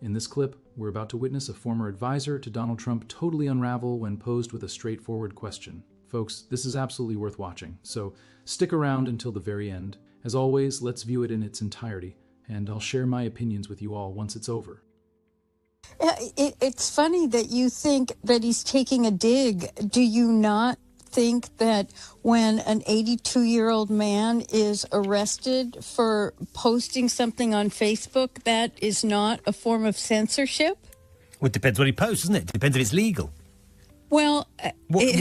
In this clip, we're about to witness a former advisor to Donald Trump totally unravel when posed with a straightforward question. Folks, this is absolutely worth watching, so stick around until the very end. As always, let's view it in its entirety, and I'll share my opinions with you all once it's over. It's funny that you think that he's taking a dig. Do you not think that when an 82-year-old man is arrested for posting something on Facebook, that is not a form of censorship? Well, it depends what he posts, doesn't it? It depends if it's legal. Well, what did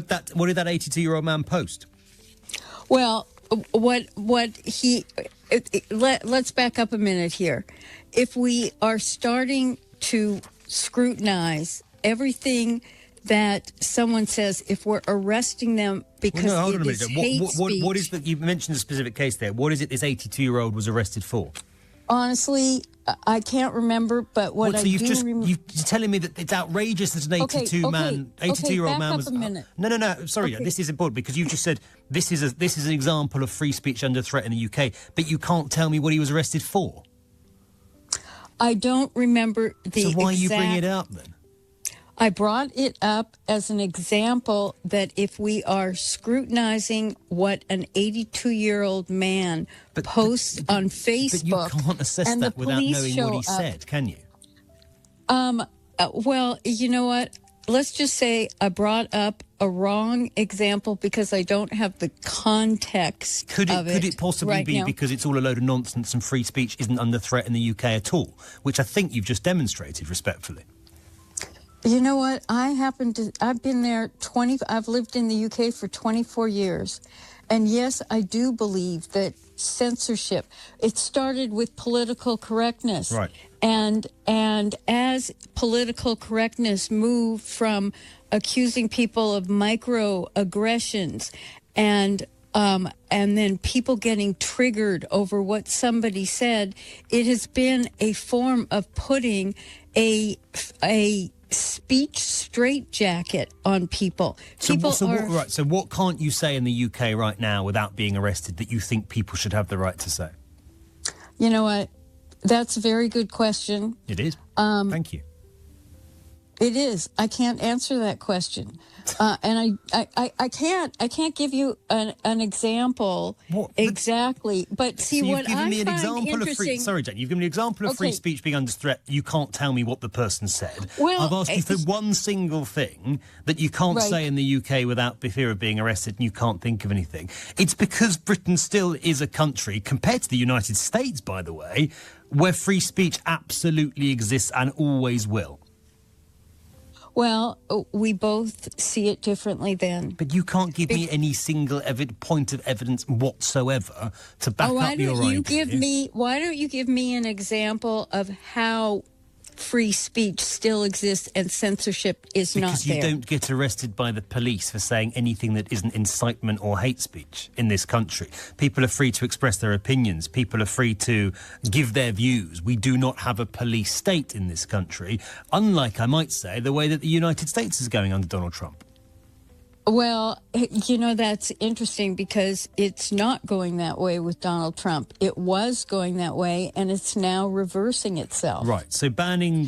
that 82-year-old man post? Well, let's back up a minute here. If we are starting to scrutinize everything that someone says, if we're arresting them because it is hate speech. What is that? You mentioned a specific case there. What is it this 82-year-old was arrested for? Honestly, I can't remember, but what I do remember... You're telling me that it's outrageous that an 82-year-old man was... Back up a minute. No, sorry, this is important because you just said this is an example of free speech under threat in the UK, but you can't tell me what he was arrested for. I don't remember the exact... So why are you bringing it up then? I brought it up as an example that if we are scrutinizing what an 82-year-old man posts on Facebook... But you can't assess that without knowing what he said, can you? Well, you know what? Let's just say I brought up a wrong example because I don't have the context of it. Could it possibly be because it's all a load of nonsense and free speech isn't under threat in the UK at all, which I think you've just demonstrated respectfully? You know what? I've been there I've lived in the UK for 24 years. And yes, I do believe that censorship, it started with political correctness. Right. And as political correctness moved from accusing people of microaggressions and then people getting triggered over what somebody said, it has been a form of putting a speech straitjacket on people. So what can't you say in the UK right now without being arrested that you think people should have the right to say? You know what? That's a very good question. It is. Thank you. It is. I can't answer that question. And I can't give you an example exactly. But see, what I find interesting... Sorry, Jane, you've given me an example of free speech being under threat. You can't tell me what the person said. Well, I've asked you for one single thing that you can't say in the UK without the fear of being arrested, and you can't think of anything. It's because Britain still is a country, compared to the United States, by the way, where free speech absolutely exists and always will. Well, we both see it differently then. But you can't give me any single point of evidence whatsoever to back up your idea. Why don't you give me an example of how free speech still exists and censorship is not there? Because you don't get arrested by the police for saying anything that isn't incitement or hate speech in this country. People are free to express their opinions. People are free to give their views. We do not have a police state in this country, unlike, I might say, the way that the United States is going under Donald Trump. Well, you know, that's interesting because it's not going that way with Donald Trump. It was going that way, and it's now reversing itself. Right. So banning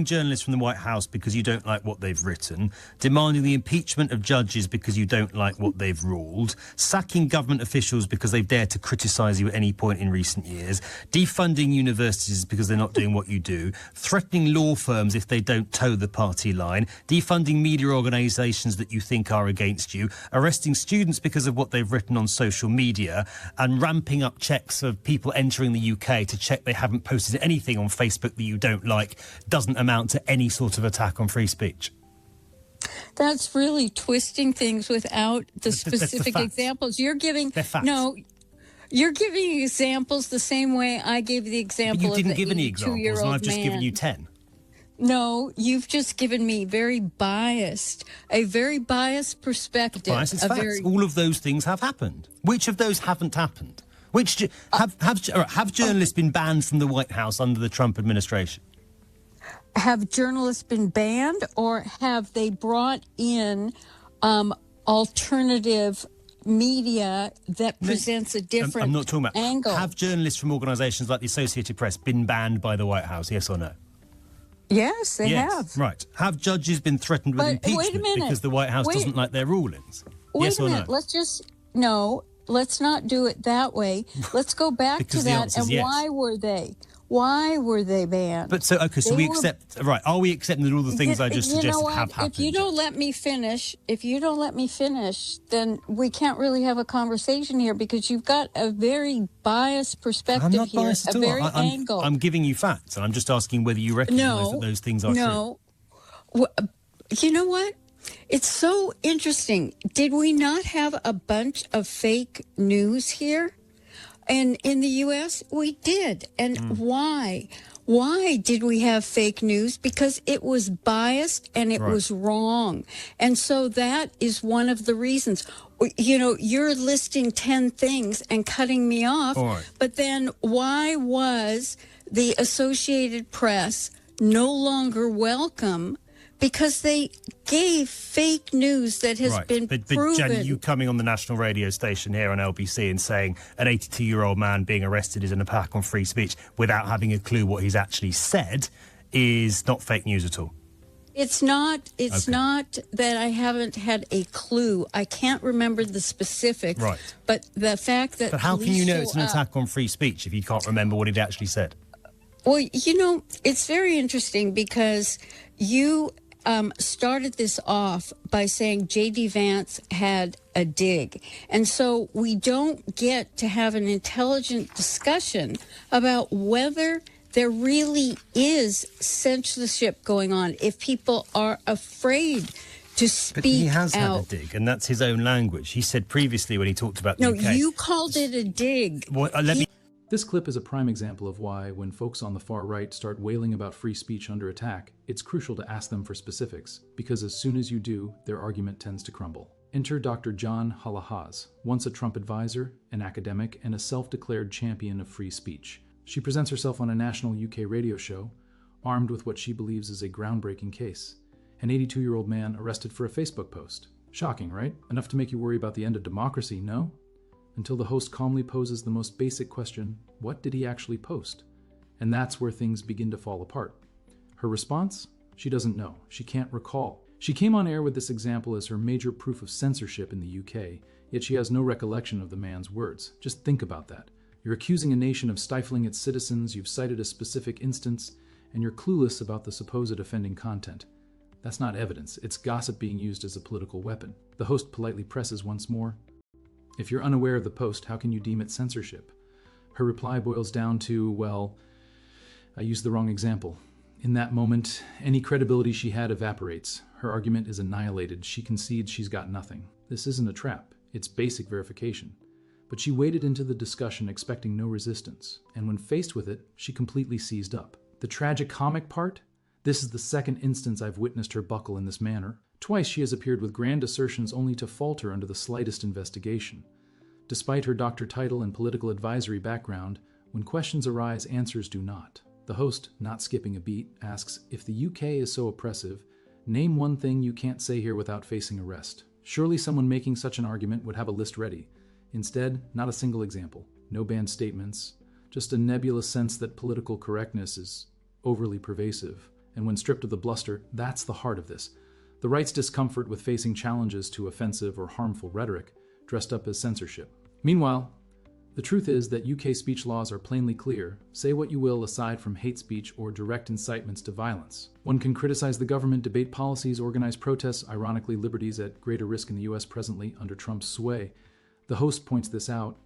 journalists from the White House because you don't like what they've written, demanding the impeachment of judges because you don't like what they've ruled, sacking government officials because they've dared to criticise you at any point in recent years, defunding universities because they're not doing what you do, threatening law firms if they don't toe the party line, defunding media organisations that you think are against you, arresting students because of what they've written on social media, and ramping up checks of people entering the UK to check they haven't posted anything on Facebook that you don't like, doesn't amount to any sort of attack on free speech. That's really twisting things without the specific examples. You're giving... No, you're giving examples the same way I gave the example of the 82-year-old man. But you didn't give any examples, and I've just given you 10. No, you've just given me a very biased perspective. Bias is facts. All of those things have happened. Which of those haven't happened? Have journalists been banned from the White House under the Trump administration? Have journalists been banned, or have they brought in alternative media that presents a different I'm not talking about angle. Have journalists from organisations like the Associated Press been banned by the White House, yes or no? Yes, they have. Right. Have judges been threatened with But wait a impeachment minute. because the White House doesn't like their rulings? Wait Yes a or minute. no? Let's not do it that way. Let's go back to Because the that. answer's And yes. why were they? Why were they banned? But so we accept, right, are we accepting that all the things I just suggested have happened? If you don't let me finish, then we can't really have a conversation here because you've got a very biased perspective I'm not here, biased at a all. very angle. I'm giving you facts, and I'm just asking whether you recognise that those things are true. You know what? It's so interesting. Did we not have a bunch of fake news here? And in the U.S., we did. And why? Why did we have fake news? Because it was biased and it was wrong. And so that is one of the reasons. You know, you're listing 10 things and cutting me off. But then why was the Associated Press no longer welcome? Because they gave fake news that has been proven. But Jen, you coming on the national radio station here on LBC and saying an 82-year-old man being arrested is an attack on free speech without having a clue what he's actually said is not fake news at all. It's not. It's not that I haven't had a clue. I can't remember the specifics. Right. But the fact that. But how can you know it's an attack on free speech if you can't remember what he'd actually said? Well, you know, it's very interesting because you started this off by saying J.D. Vance had a dig. And so we don't get to have an intelligent discussion about whether there really is censorship going on, if people are afraid to speak out. But he has had a dig, and that's his own language. He said previously when he talked about the UK... No, you called it a dig. Well, This clip is a prime example of why, when folks on the far right start wailing about free speech under attack, it's crucial to ask them for specifics, because as soon as you do, their argument tends to crumble. Enter Dr. John Halahaz, once a Trump advisor, an academic, and a self-declared champion of free speech. She presents herself on a national UK radio show, armed with what she believes is a groundbreaking case. An 82-year-old man arrested for a Facebook post. Shocking, right? Enough to make you worry about the end of democracy, no? Until the host calmly poses the most basic question, what did he actually post? And that's where things begin to fall apart. Her response? She doesn't know. She can't recall. She came on air with this example as her major proof of censorship in the UK, yet she has no recollection of the man's words. Just think about that. You're accusing a nation of stifling its citizens, you've cited a specific instance, and you're clueless about the supposed offending content. That's not evidence. It's gossip being used as a political weapon. The host politely presses once more. If you're unaware of the post, how can you deem it censorship? Her reply boils down to, well, I used the wrong example. In that moment, any credibility she had evaporates. Her argument is annihilated. She concedes she's got nothing. This isn't a trap. It's basic verification. But she waded into the discussion expecting no resistance, and when faced with it, she completely seized up. The tragicomic part? This is the second instance I've witnessed her buckle in this manner. Twice she has appeared with grand assertions only to falter under the slightest investigation. Despite her doctor title and political advisory background, when questions arise, answers do not. The host, not skipping a beat, asks, if the UK is so oppressive, name one thing you can't say here without facing arrest. Surely someone making such an argument would have a list ready. Instead, not a single example. No banned statements. Just a nebulous sense that political correctness is overly pervasive. And when stripped of the bluster, that's the heart of this. The right's discomfort with facing challenges to offensive or harmful rhetoric, dressed up as censorship. Meanwhile, the truth is that UK speech laws are plainly clear. Say what you will aside from hate speech or direct incitements to violence. One can criticize the government, debate policies, organize protests, ironically liberties at greater risk in the US presently under Trump's sway. The host points this out.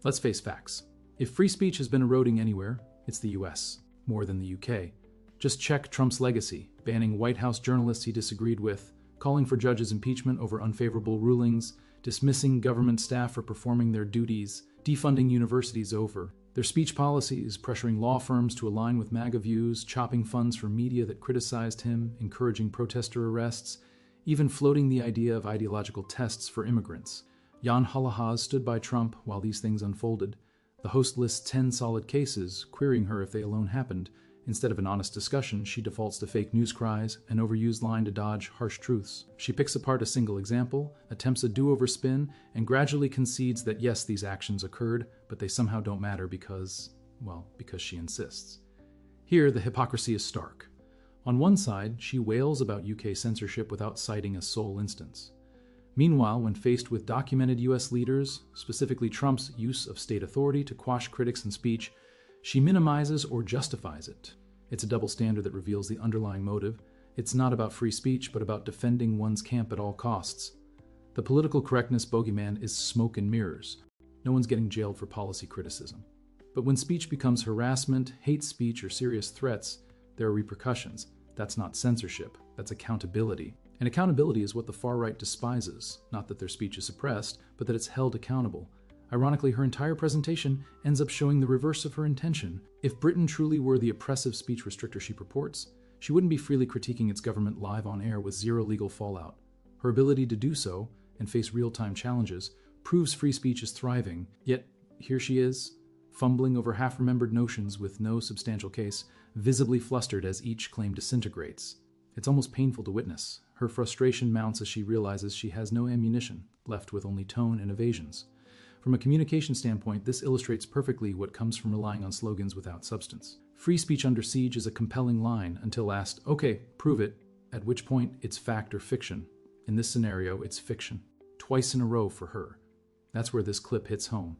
Let's face facts. If free speech has been eroding anywhere, it's the US, more than the UK. Just check Trump's legacy, banning White House journalists he disagreed with, calling for judges' impeachment over unfavorable rulings, dismissing government staff for performing their duties, defunding universities over, their speech policies, pressuring law firms to align with MAGA views, chopping funds for media that criticized him, encouraging protester arrests, even floating the idea of ideological tests for immigrants. Jan Halahaz stood by Trump while these things unfolded. The host lists 10 solid cases, querying her if they alone happened, Instead of an honest discussion, she defaults to fake news cries, an overused line to dodge harsh truths. She picks apart a single example, attempts a do-over spin, and gradually concedes that yes, these actions occurred, but they somehow don't matter because she insists. Here, the hypocrisy is stark. On one side, she wails about UK censorship without citing a sole instance. Meanwhile, when faced with documented US leaders, specifically Trump's use of state authority to quash critics and speech, she minimizes or justifies it. It's a double standard that reveals the underlying motive. It's not about free speech, but about defending one's camp at all costs. The political correctness bogeyman is smoke and mirrors. No one's getting jailed for policy criticism. But when speech becomes harassment, hate speech, or serious threats, there are repercussions. That's not censorship, that's accountability. And accountability is what the far right despises, not that their speech is suppressed, but that it's held accountable. Ironically, her entire presentation ends up showing the reverse of her intention. If Britain truly were the oppressive speech restrictor she purports, she wouldn't be freely critiquing its government live on air with zero legal fallout. Her ability to do so, and face real-time challenges, proves free speech is thriving, yet here she is, fumbling over half-remembered notions with no substantial case, visibly flustered as each claim disintegrates. It's almost painful to witness. Her frustration mounts as she realizes she has no ammunition, left with only tone and evasions. From a communication standpoint, this illustrates perfectly what comes from relying on slogans without substance. Free speech under siege is a compelling line until asked, okay, prove it, at which point it's fact or fiction. In this scenario, it's fiction. Twice in a row for her. That's where this clip hits home.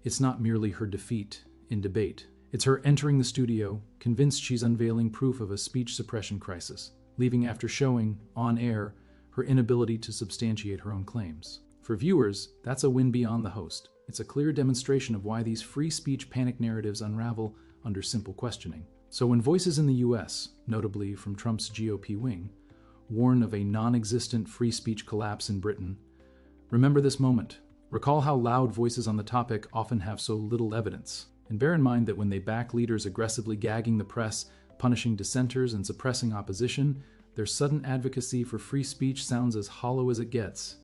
It's not merely her defeat in debate. It's her entering the studio, convinced she's unveiling proof of a speech suppression crisis, leaving after showing, on air, her inability to substantiate her own claims. For viewers, that's a win beyond the host. It's a clear demonstration of why these free speech panic narratives unravel under simple questioning. So when voices in the US, notably from Trump's GOP wing, warn of a non-existent free speech collapse in Britain, remember this moment. Recall how loud voices on the topic often have so little evidence. And bear in mind that when they back leaders aggressively gagging the press, punishing dissenters, and suppressing opposition, their sudden advocacy for free speech sounds as hollow as it gets.